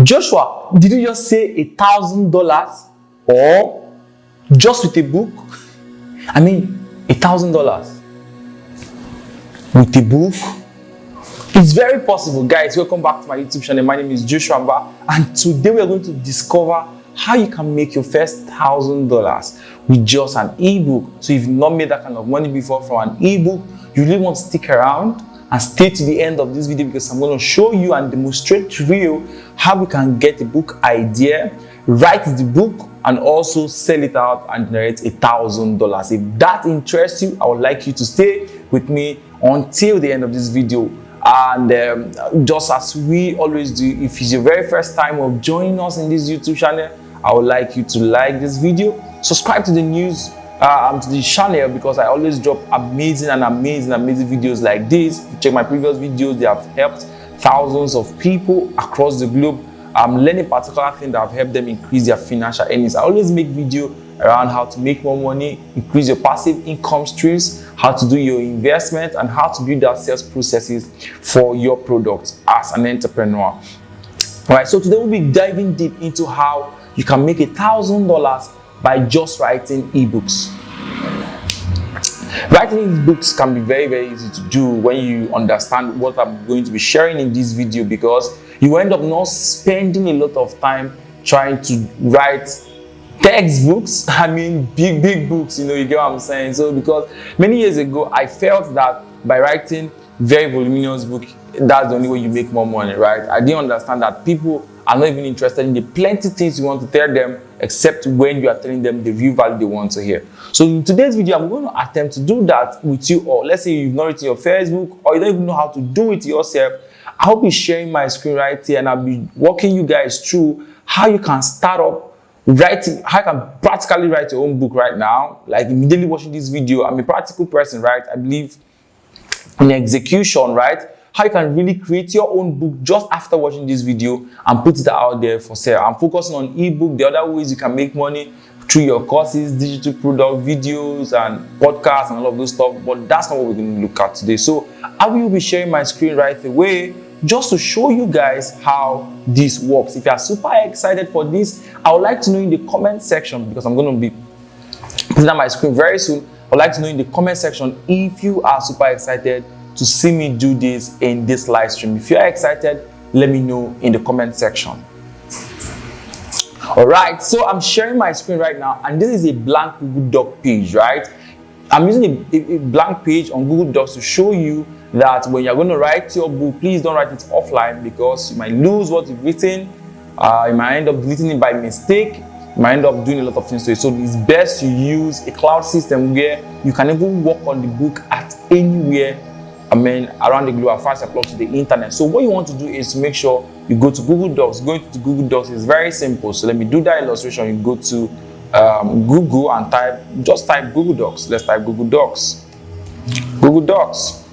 Joshua, did you just say $1,000 or just with a book? I mean, $1,000 with a book? It's very possible. Guys, welcome back to my YouTube channel. My name is Joshua, and today we are going to discover how you can make your first $1,000 with just an ebook. So if you've not made that kind of money before from an ebook, you really want to stick around and stay to the end of this video, because I'm going to show you and demonstrate to you how we can get a book idea, write the book, and also sell it out and generate $1,000. If that interests you, I would like you to stay with me until the end of this video. And just as we always do, if it's your very first time of joining us in this YouTube channel, I would like you to like this video, subscribe to the to the channel, because I always drop amazing videos like this. If you check my previous videos, they have helped thousands of people across the globe learn a particular thing that have helped them increase their financial earnings. I always make video around how to make more money, increase your passive income streams, how to do your investment, and how to build that sales processes for your products as an entrepreneur. All right, so today we'll be diving deep into how you can make $1,000 by just writing ebooks. Writing ebooks can be very easy to do when you understand what I'm going to be sharing in this video, because you end up not spending a lot of time trying to write textbooks. I mean, big books, you get what I'm saying? So because many years ago I felt that by writing very voluminous book, that's the only way you make more money, right? I didn't understand that people are not even interested in the plenty things you want to tell them, except when you are telling them the real value they want to hear. So in today's video, I'm going to attempt to do that with you all. Let's say you've not written your first book, or you don't even know how to do it yourself. I'll be sharing my screen right here, and I'll be walking you guys through how you can start up writing, how you can practically write your own book right now. Like immediately watching this video, I'm a practical person, right? I believe in execution, right? How you can really create your own book just after watching this video and put it out there for sale. I'm focusing on ebook. The other ways you can make money through your courses, digital product, videos, and podcasts, and all of those stuff. But that's not what we're going to look at today. So I will be sharing my screen right away just to show you guys how this works. If you are super excited for this, I would like to know in the comment section, because I'm going to be putting on my screen very soon. I would like to know in the comment section if you are super excited to see me do this in this live stream. If you are excited, let me know in the comment section. All right, so I'm sharing my screen right now, and this is a blank Google Doc page, right? I'm using a blank page on Google Docs to show you that when you're going to write your book, please don't write it offline, because you might lose what you've written. You might end up deleting it by mistake. You might end up doing a lot of things to it. So it's best to use a cloud system where you can even work on the book at anywhere, around the globe, as far as you're plugged to the internet. So what you want to do is to make sure you go to Google Docs. Going to Google Docs is very simple. So let me do that illustration. You go to Google and just type Google Docs. Let's type Google Docs. Google Docs.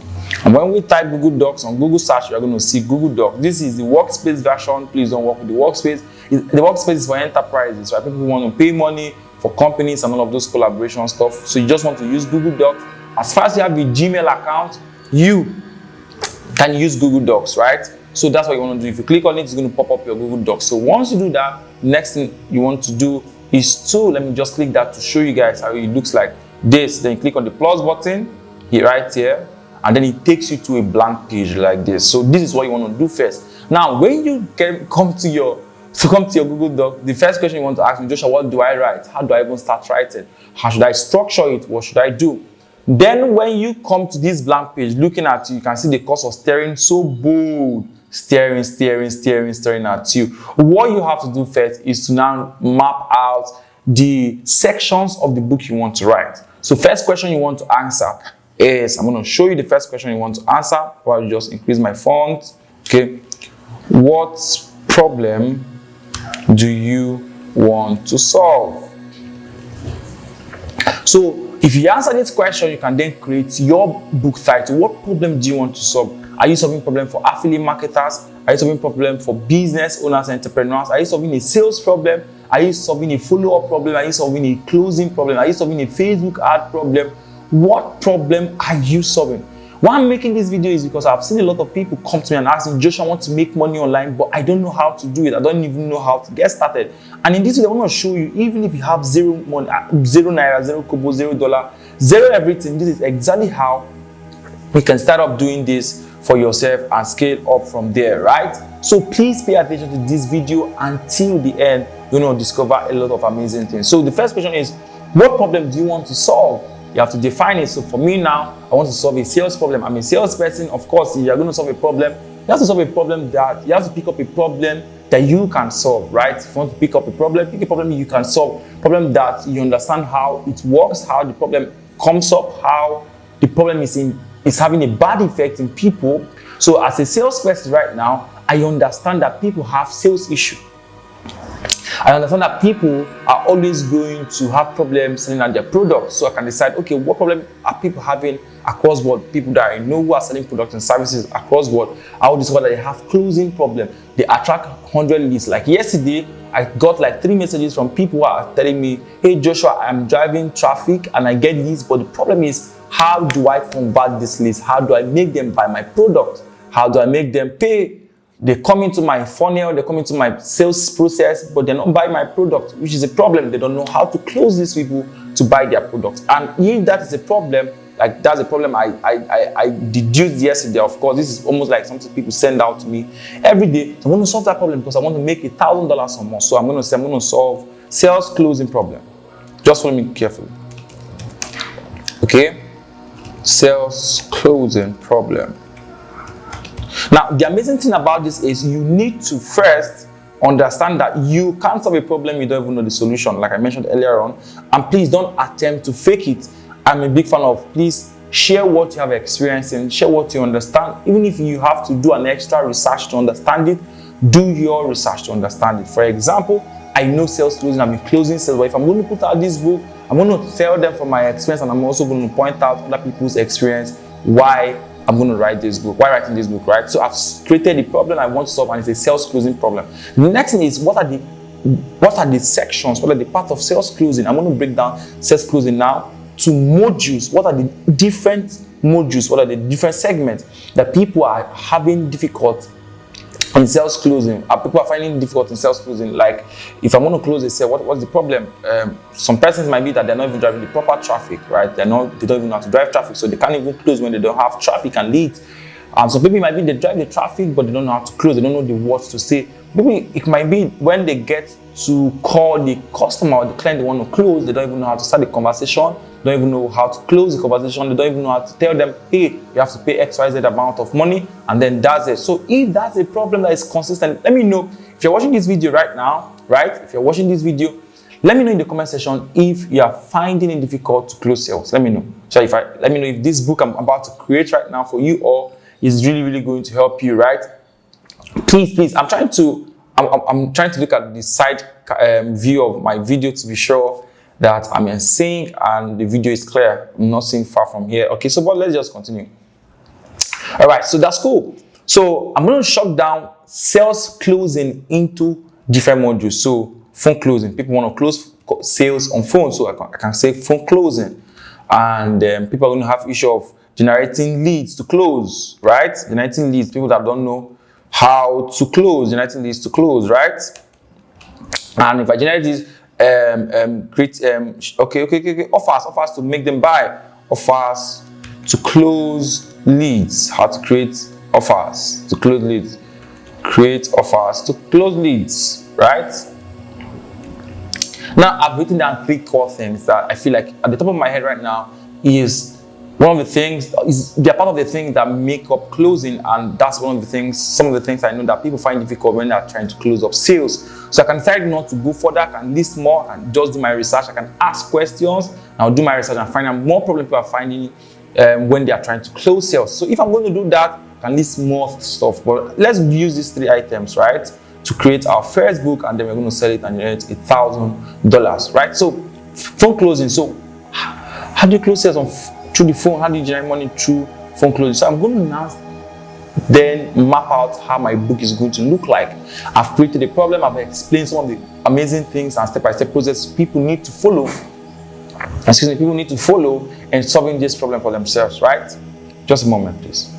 And when we type Google Docs on Google search, you're going to see Google Docs. This is the workspace version. Please don't work with the workspace. The workspace is for enterprises, right? People who want to pay money for companies and all of those collaboration stuff. So you just want to use Google Docs. As far as you have a Gmail account, you can use Google Docs, right? So that's what you want to do. If you click on it, it's going to pop up your Google Docs. So once you do that, next thing you want to do is let me just click that to show you guys how it looks like this. Then you click on the plus button here, right here, and then it takes you to a blank page like this. So this is what you want to do first. Now, when you come to your Google Doc, the first question you want to ask me, Joshua, what do I write? How do I even start writing? How should I structure it? What should I do? Then when you come to this blank page, looking at you can see the cursor staring so bold, staring at you. What you have to do first is to now map out the sections of the book you want to write. So first question you want to answer is, I'm going to show you the first question you want to answer, while you just increase my font. Okay, what problem do you want to solve? So if you answer this question, you can then create your book title. What problem do you want to solve? Are you solving a problem for affiliate marketers? Are you solving a problem for business owners, entrepreneurs? Are you solving a sales problem? Are you solving a follow-up problem? Are you solving a closing problem? Are you solving a Facebook ad problem? What problem are you solving? Why I'm making this video is because I've seen a lot of people come to me and ask me, Joshua, I want to make money online, but I don't know how to do it. I don't even know how to get started. And in this video, I want to show you, even if you have zero money, zero naira, zero kobo, $0, zero everything, this is exactly how you can start up doing this for yourself and scale up from there, right? So please pay attention to this video until the end. You're going to discover a lot of amazing things. So the first question is, what problem do you want to solve? You have to define it. So for me now, I want to solve a sales problem. I'm a salesperson. Of course, if you're going to solve a problem, you have to solve a problem that you have to pick up a problem that you can solve, right? If you want to pick up a problem, pick a problem you can solve. Problem that you understand how it works, how the problem comes up, how the problem is having a bad effect in people. So as a salesperson right now, I understand that people have sales issues. I understand that people are always going to have problems selling out their products. So I can decide, okay, what problem are people having across board? People that I know who are selling products and services across board, I will discover that they have closing problem. They attract 100 leads. Like yesterday, I got like 3 messages from people who are telling me, hey Joshua, I'm driving traffic and I get leads, but the problem is, how do I convert these leads? How do I make them buy my product? How do I make them pay? They come into my funnel, they come into my sales process, but they're not buying my product, which is a problem. They don't know how to close these people to buy their products. And if that is a problem, like that's a problem I deduced yesterday. Of course, this is almost like something people send out to me every day. So I want to solve that problem because I want to make $1,000 or more. So I'm going to solve sales closing problem. Just follow me carefully. Okay, sales closing problem. Now, the amazing thing about this is you need to first understand that you can't solve a problem you don't even know the solution, like I mentioned earlier on. And please don't attempt to fake it. I'm a big fan of, please share what you have experienced and share what you understand. Even if you have to do an extra research to understand it, do your research to understand it. For example, I know sales closing, I've been closing sales, but if I'm going to put out this book, I'm going to tell them from my experience, and I'm also going to point out other people's experience why I'm going to write this book. Why writing this book, right? So I've created the problem I want to solve, and it's a sales closing problem. The next thing is, what are the sections, what are the parts of sales closing? I'm going to break down sales closing now to modules. What are the different modules? What are the different segments that people are having difficult in sales closing? People are finding difficult in sales closing. Like, if I want to close a sale, what's the problem? Some persons might be that they're not even driving the proper traffic, right? They don't even know how to drive traffic, so they can't even close when they don't have traffic and leads. Some people might be they drive the traffic, but they don't know how to close. They don't know the words to say. Maybe it might be when they get to call the customer or the client they want to close, they don't even know how to start the conversation. They don't even know how to close the conversation. They don't even know how to tell them, hey, you have to pay XYZ amount of money, and then that's it. So if that's a problem that is consistent, let me know. If you're watching this video right now, right? If you're watching this video, let me know in the comment section if you are finding it difficult to close sales. Let me know. So let me know if this book I'm about to create right now for you all is really, really going to help you, right? Please, I'm trying to look at the side view of my video to be sure that I'm seeing and the video is clear. I'm not seeing far from here. Okay, so but let's just continue. All right, so that's cool. So I'm going to shut down sales closing into different modules. So phone closing, people want to close sales on phone, so I can say phone closing. And people are going to have issue of generating leads to close, right? Generating leads, people that don't know how to close, generating leads to close, right? And if I generate these, create offers to make them buy, offers to close leads, how to create offers to close leads, create offers to close leads, right? Now I've written down 3 core things that I feel like at the top of my head right now is one of the things, they're part of the things that make up closing, and that's some of the things I know that people find difficult when they're trying to close up sales. So I can decide not to go further, I can list more and just do my research. I can ask questions, and I'll do my research and find out more problems people are finding when they are trying to close sales. So if I'm going to do that, I can list more stuff. But let's use these 3 items, right, to create our first book, and then we're going to sell it and generate $1,000, right? So phone closing. So how do you close sales through the phone? How do you generate money through phone closing? So I'm going to now then map out how my book is going to look like. I've created a problem, I've explained some of the amazing things and step-by-step process people need to follow. People need to follow in solving this problem for themselves, right? Just a moment, please.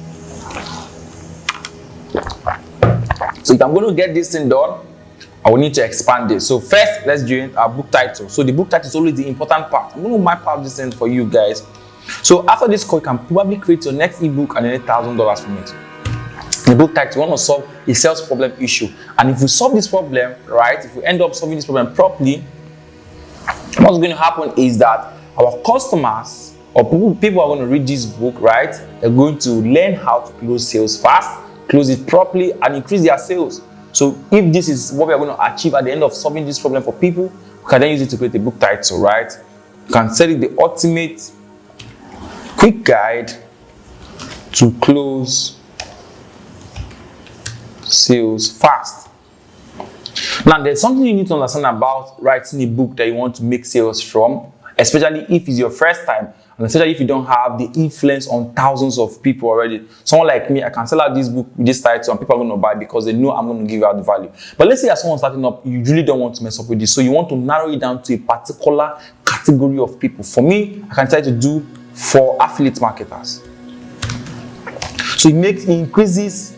So if I'm going to get this thing done, I will need to expand this. So first, let's join our book title. So the book title is always the important part. I'm going to map out this thing for you guys. So after this call, you can probably create your next ebook and earn $1,000 from it. The book title, we want to solve a sales problem issue. And if we solve this problem, right, if we end up solving this problem properly, what's going to happen is that our customers or people are going to read this book, right? They're going to learn how to close sales fast, close it properly, and increase their sales. So if this is what we are going to achieve at the end of solving this problem for people, we can then use it to create a book title, right? You can set it the ultimate quick guide to close sales fast. Now, there's something you need to understand about writing a book that you want to make sales from, especially if it's your first time, and especially if you don't have the influence on thousands of people already. Someone like me, I can sell out this book with this title and people are going to buy because they know I'm going to give out the value. But let's say as someone starting up, you really don't want to mess up with this. So you want to narrow it down to a particular category of people. For me, I can try to do for affiliate marketers. So it increases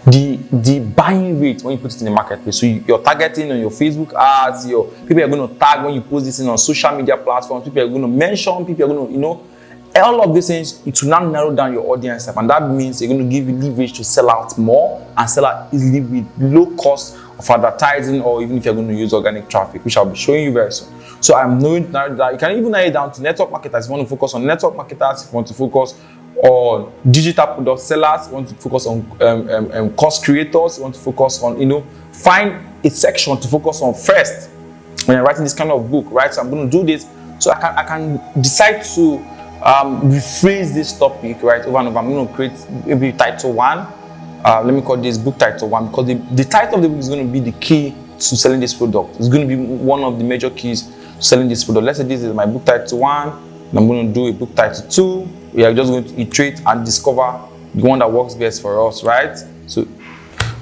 the buying rate when you put it in the marketplace. So you're targeting on your Facebook ads, your people are going to tag when you post this in on social media platforms, people are going to mention, people are going to, all of these things, it will now narrow down your audience, and that means they're going to give you leverage to sell out more and sell out easily with low cost of advertising, or even if you're going to use organic traffic, which I'll be showing you very soon. So I'm knowing that you can even narrow it down to network marketers. If you want to focus on network marketers, if you want to focus on digital product sellers, you want to focus on course creators, you want to focus on, find a section to focus on first when you're writing this kind of book, right? So I'm going to do this so I can decide to rephrase this topic, right, over and over. I'm going to create maybe title 1. Let me call this book title 1, because the title of the book is going to be the key to selling this product. It's going to be one of the major keys to selling this product. Let's say this is my book title 1, and I'm going to do a book title 2. We are just going to iterate and discover the one that works best for us, right? So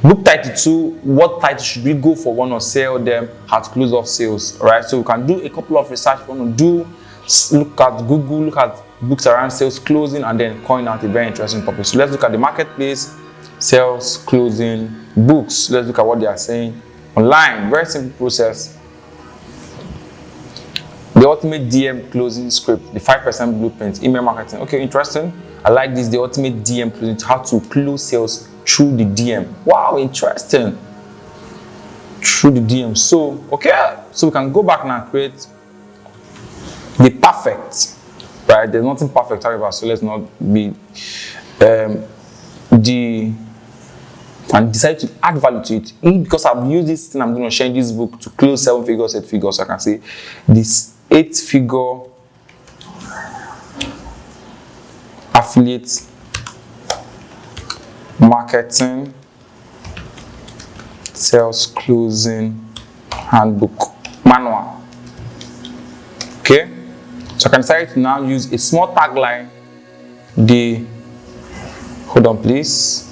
book title 2, what title should we go for? Want to sell them, how to close off sales, right? So we can do a couple of research. We want to look at Google, look at books around sales closing, and then coin out a very interesting topic. So let's look at the marketplace, sales closing books. Let's look at what they are saying online. Very simple process. The ultimate DM closing script, the 5% blueprint, email marketing. Okay, interesting. I like this. The ultimate DM closing, how to close sales through the DM. Wow, interesting. Through the DM. So, okay, so we can go back now and create the perfect, right? There's nothing perfect, however, so let's not be and decide to add value to it. Because I've used this thing, I'm going to share this book to close 7 figures, 8 figures. So I can say this 8-figure affiliate marketing sales closing handbook manual. Okay, so I can decide to now use a small tagline. Hold on, please.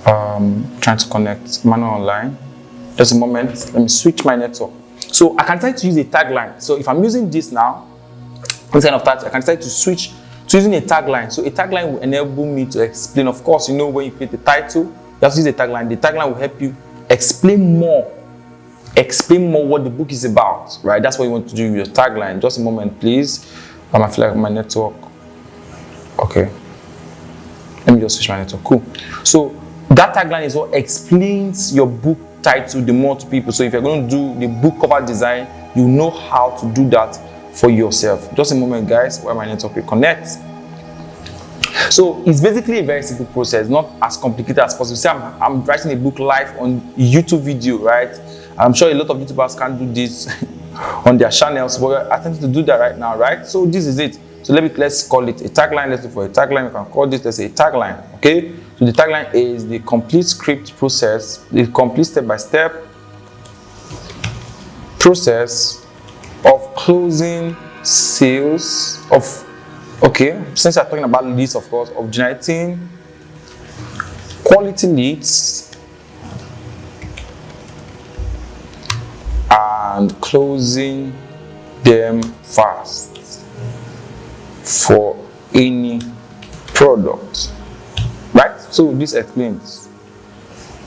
Trying to connect manual online. Just a moment. Let me switch my network. So I can try to use a tagline. So if I'm using this now, this kind of title, I can try to switch to using a tagline. So a tagline will enable me to explain. Of course, when you create the title, you have to use a tagline. The tagline will help you explain more what the book is about, right? That's what you want to do with your tagline. Just a moment, please. I feel like my network. Okay. Let me just switch my network. Cool. So that tagline is what explains your book title the more to people. So if you're going to do the book cover design, you know how to do that for yourself. Just a moment, guys, while my network reconnects. So it's basically a very simple process, not as complicated as possible. See, I'm writing a book live on YouTube video, right? I'm sure a lot of YouTubers can't do this on their channels, but we're attempting to do that right now, right? So this is it. So let's call it a tagline. Let's look for a tagline. We can call this, let's say, a tagline. Okay. So the tagline is the complete script process, the complete step-by-step process of closing sales of. Okay. Since we're talking about leads, of course, of generating quality leads and closing them fast for any product, right? So this explains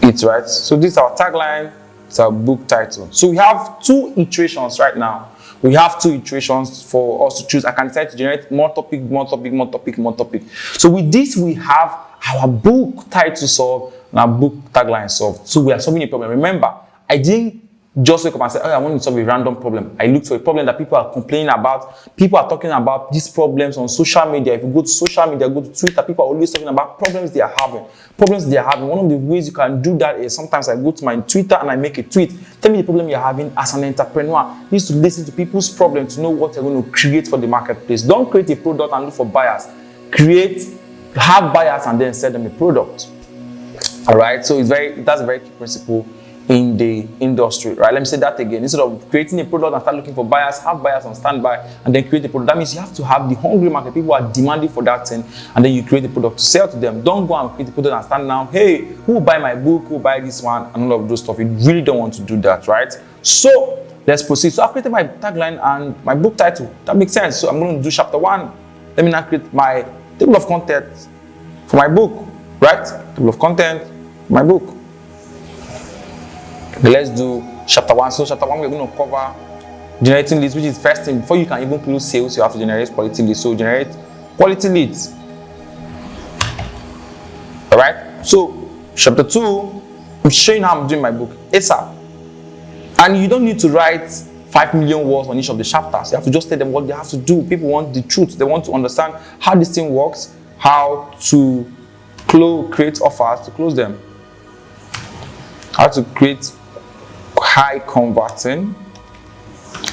it, right? So this is our tagline, it's our book title. So we have 2 iterations right now. We have 2 iterations for us to choose. I can decide to generate more topic, more topic, more topic, more topic. So with this, we have our book title solved and our book tagline solved. So we are solving a problem. Remember, I didn't just wake up and say, oh, I want to solve a random problem. I looked for a problem that people are complaining about. People are talking about these problems on social media. If you go to social media, go to Twitter, people are always talking about problems they are having. Problems they are having. One of the ways you can do that is sometimes I go to my Twitter and I make a tweet. Tell me the problem you're having as an entrepreneur. You need to listen to people's problems to know what you're going to create for the marketplace. Don't create a product and look for buyers. Have buyers and then sell them a product. All right. So that's a very key principle in the industry, right? Let me say that again. Instead of creating a product and start looking for buyers, have buyers on standby and then create a product. That means you have to have the hungry market. People are demanding for that thing, and then you create a product to sell to them. Don't go and create a product and stand down, hey, who will buy my book, who will buy this one, and all of those stuff. You really don't want to do that, right? So let's proceed. So I've created my tagline and my book title. That makes sense. So I'm going to do chapter 1. Let me now create my table of content for my book, right? Table of content, my book. Let's do chapter 1. So chapter 1, we're going to cover generating leads, which is first thing. Before you can even close sales, you have to generate quality leads. So generate quality leads. All right. So chapter 2, I'm showing how I'm doing my book ASAP. And you don't need to write 5 million words on each of the chapters. You have to just tell them what they have to do. People want the truth. They want to understand how this thing works, how to create offers to close them, how to create high converting.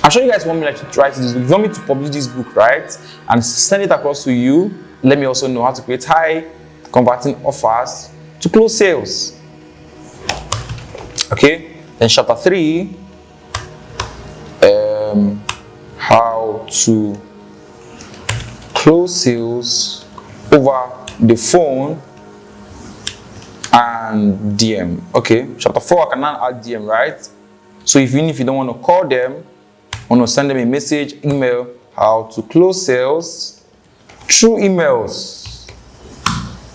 I'm sure you guys want me to write this book. You want me to publish this book, right? And send it across to you. Let me also know how to create high converting offers to close sales. Okay. Then chapter 3, how to close sales over the phone and DM. Okay. Chapter 4, I can now add DM, right? So even if you don't want to call them, want to send them a message, email, how to close sales through emails.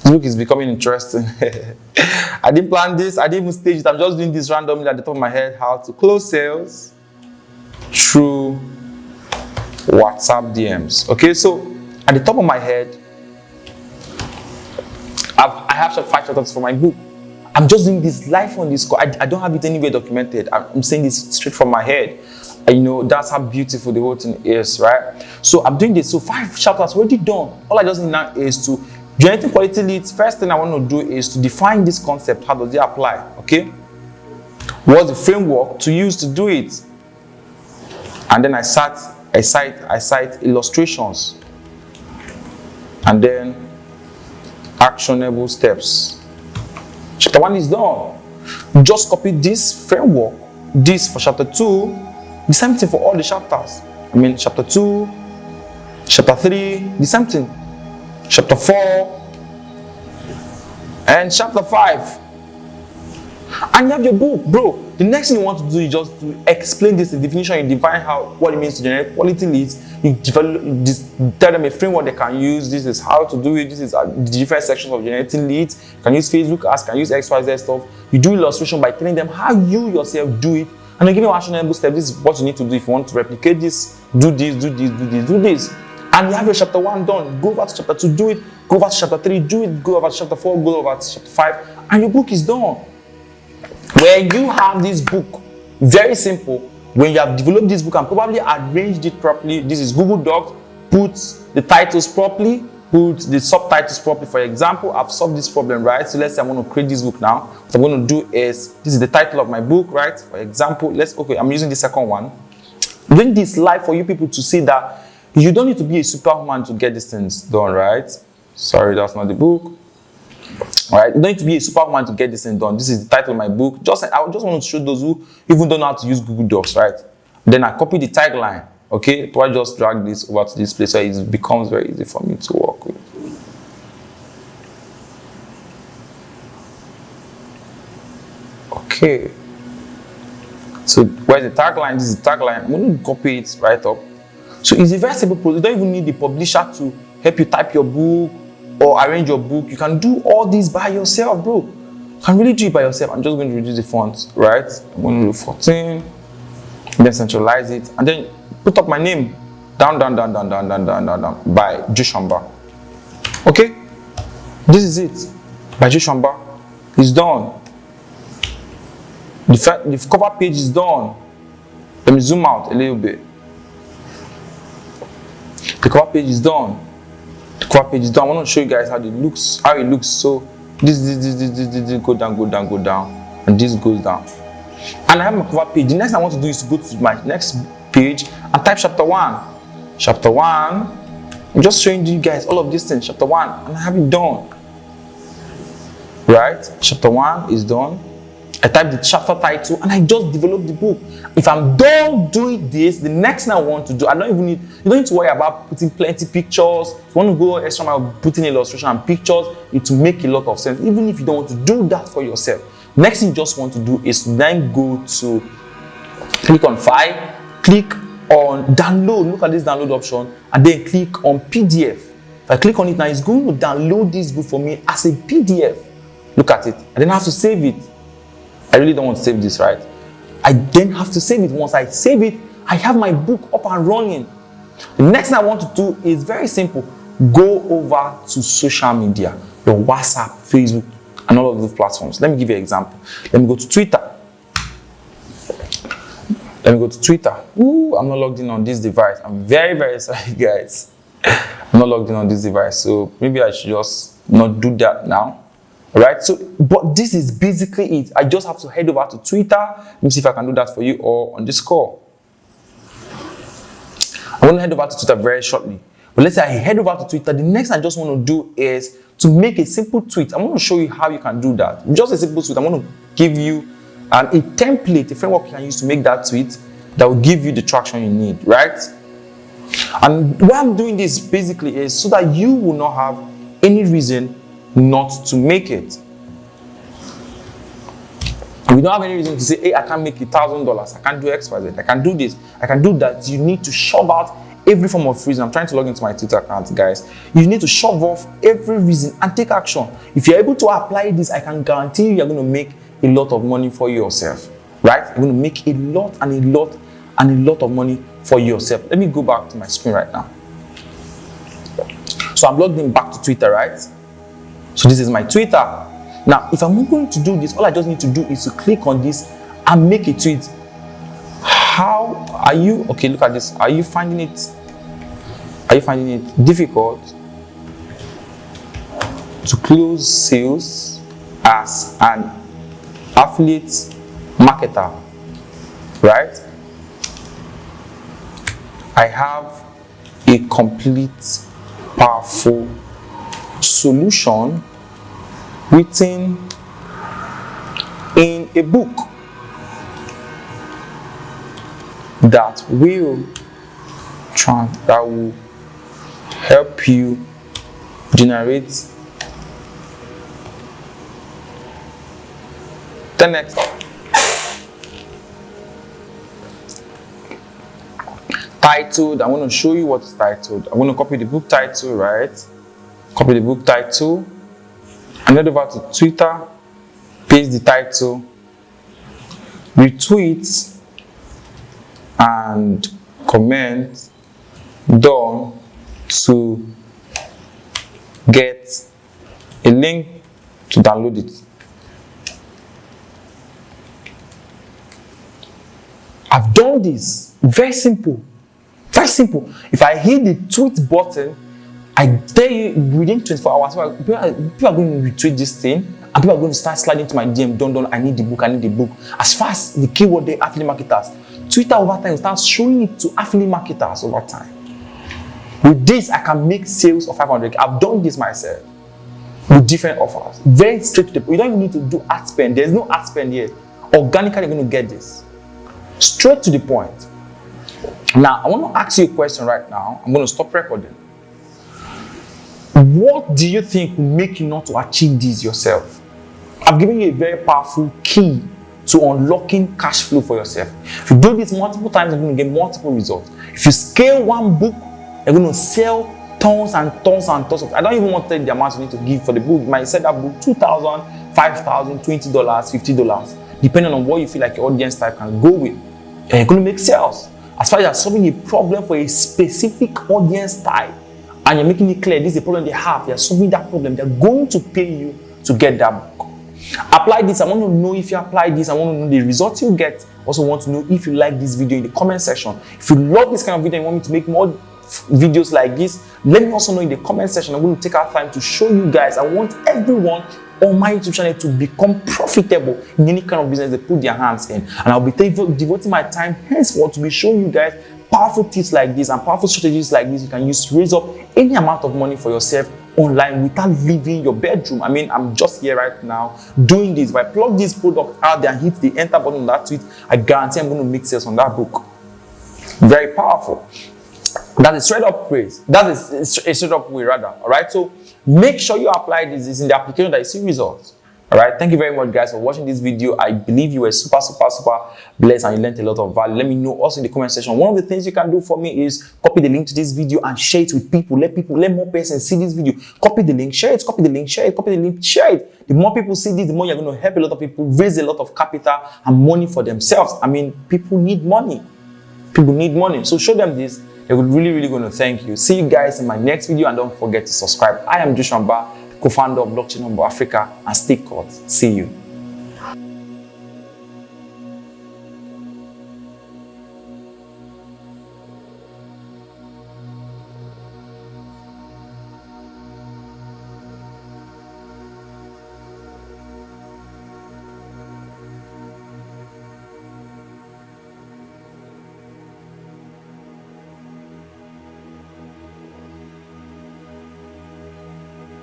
This book is becoming interesting. I didn't plan this, I didn't even stage it, I'm just doing this randomly at the top of my head, how to close sales through WhatsApp DMs. Okay, so at the top of my head, I have 5 chapters for my book. I'm just doing this live on this call. I don't have it anywhere documented. I'm saying this straight from my head. And you know, that's how beautiful the whole thing is, right? So I'm doing this. So 5 chapters already done. All I just need now is to generating quality leads. First thing I want to do is to define this concept. How does it apply? Okay. What's the framework to use to do it? And then I cite illustrations. And then actionable steps. Chapter 1 is done. Just copy this framework, this for chapter 2, the same thing for all the chapters. I mean, chapter 2, chapter 3, the same thing. Chapter 4, and chapter 5. And you have your book, bro. The next thing you want to do is just to explain this, the definition, you define what it means to generate quality leads. You develop this, tell them a framework they can use. This is how to do it. This is the different sections of generating leads. You can use Facebook ads, can use XYZ stuff. You do illustration by telling them how you yourself do it. And then give them actionable steps. This is what you need to do if you want to replicate this. Do this, do this, do this, do this. And you have your chapter 1 done. Go over to chapter 2, do it. Go over to chapter 3, do it. Go over to chapter 4, go over to chapter 5. And your book is done. When you have this book, very simple, when you have developed this book and probably arranged it properly, this is Google Docs, put the titles properly, put the subtitles properly. For example, I've solved this problem, right? So let's say I want to create this book now. What I'm going to do is, this is the title of my book, right? For example, I'm using the second one. Doing this live for you people to see that you don't need to be a superwoman to get these things done, right? Sorry, that's not the book. All right, you don't need to be a superwoman to get this thing done. This is the title of my book. I just want to show those who even don't know how to use Google Docs, right? Then I copy the tagline. Okay, so I just drag this over to this place so it becomes very easy for me to work with. Okay. So where's the tagline? This is the tagline. I'm going to copy it right up. So it's a very simple process. You don't even need the publisher to help you type your book or arrange your book. You can do all this by yourself, bro. You can really do it by yourself. I'm just going to reduce the font, right? I'm going to do 14, then centralize it, and then put up my name down by Joshamba. Okay, this is it by Joshamba. It's done. The cover page is done. Let me zoom out a little bit. The cover page is done. The cover page is done. I want to show you guys how it looks. So this go down, and this goes down. And I have my cover page. The next thing I want to do is to go to my next page and type chapter 1. Chapter 1. I'm just showing you guys all of these things. Chapter 1, and I have it done. Right? Chapter 1 is done. I type the chapter title and I just develop the book. If I'm done doing this, the next thing I want to do, you don't need to worry about putting plenty pictures. If you want to go extra mile, putting illustration and pictures, it will make a lot of sense. Even if you don't want to do that for yourself. Next thing you just want to do is then go to click on File, click on Download. Look at this download option, and then click on PDF. If I click on it now, it's going to download this book for me as a PDF. Look at it. I then have to save it. I really don't want to save this, right? I then have to save it. Once I save it, I have my book up and running. The next thing I want to do is very simple. Go over to social media, your WhatsApp, Facebook, and all of those platforms. Let me give you an example. Let me go to Twitter. Ooh, I'm not logged in on this device. I'm very, very sorry, guys. I'm not logged in on this device, so maybe I should just not do that now. Right, so but this is basically it. I just have to head over to Twitter. Let me see if I can do that for you all on this call. I'm going to head over to Twitter very shortly. But let's say I head over to Twitter. The next thing I just want to do is to make a simple tweet. I'm going to show you how you can do that. Just a simple tweet. I'm going to give you a template, a framework you can use to make that tweet that will give you the traction you need, right? And why I'm doing this basically is so that you will not have any reason not to make it. We don't have any reason to say, hey, I can't make $1,000, I can't do X, Y, Z, I can't do this, I can do that. You need to shove out every form of reason. I'm trying to log into my Twitter account, guys. You need to shove off every reason and take action. If you're able to apply this, I can guarantee you're going to make a lot of money for yourself, right? You're going to make a lot of money for yourself. Let me go back to my screen right now. So I'm logged in back to Twitter, right? So this is my Twitter. Now, if I'm not going to do this, all I just need to do is to click on this and make a tweet. How are you? Okay, look at this. Are you finding it difficult to close sales as an affiliate marketer? Right? I have a complete, powerful solution written in a book that will help you generate 10x. Titled, I'm going to show you what is titled. I'm going to copy the book title, right? Copy the book title and head over to Twitter, paste the title, retweet and comment done to get a link to download it. I've done this. Very simple. Very simple. If I hit the tweet button, I tell you within 24 hours, people are going to retweet this thing and people are going to start sliding to my DM. Don't, I need the book. As far as the keyword they affiliate marketers, Twitter over time will start showing it to affiliate marketers over time. With this, I can make sales of 500. I've done this myself with different offers. Very straight to the point. You don't even need to do ad spend. There's no ad spend yet. Organically, you're going to get this. Straight to the point. Now, I want to ask you a question right now. I'm going to stop recording. What do you think will make you not to achieve this yourself? I've given you a very powerful key to unlocking cash flow for yourself. If you do this multiple times, you're going to get multiple results. If you scale one book, you're going to sell tons and tons and tons of. I don't even want to tell you the amount you need to give for the book. You might sell that book $2,000, $5,000, $20, $50, depending on what you feel like your audience type can go with. And you're going to make sales. As far as you're solving a problem for a specific audience type, and you're making it clear this is the problem they have, you're solving that problem, they're going to pay you to get that book. Apply this. I want to know if you apply this. I want to know the results you get. Also want to know if you like this video in the comment section. If you love this kind of video and want me to make more videos like this, let me also know in the comment section. I'm going to take our time to show you guys. I want everyone on my YouTube channel to become profitable in any kind of business they put their hands in. And I'll be devoting my time henceforth to be showing you guys powerful tips like this and powerful strategies like this you can use to raise up any amount of money for yourself online without leaving your bedroom. I mean, I'm just here right now doing this. If I plug this product out there and hit the enter button on that tweet, I guarantee I'm going to make sales on that book. Very powerful. That is straight up praise. That is a straight up way, rather. All right. So make sure you apply this. It's in the application that you see results. All right. Thank you very much, guys, for watching this video. I believe you were super blessed and you learned a lot of value. Let me know also in the comment section. One of the things you can do for me is copy the link to this video and share it with people. Let more persons see this video. Copy the link, share it, copy the link, share it, copy the link, share it. The more people see this, the more you're going to help a lot of people raise a lot of capital and money for themselves. I mean, people need money. People need money. So show them this. They would really going to thank you. See you guys in my next video, and don't forget to subscribe. I am Joshua Mba, co-founder of Blockchain Hub Africa, and stay caught. See you.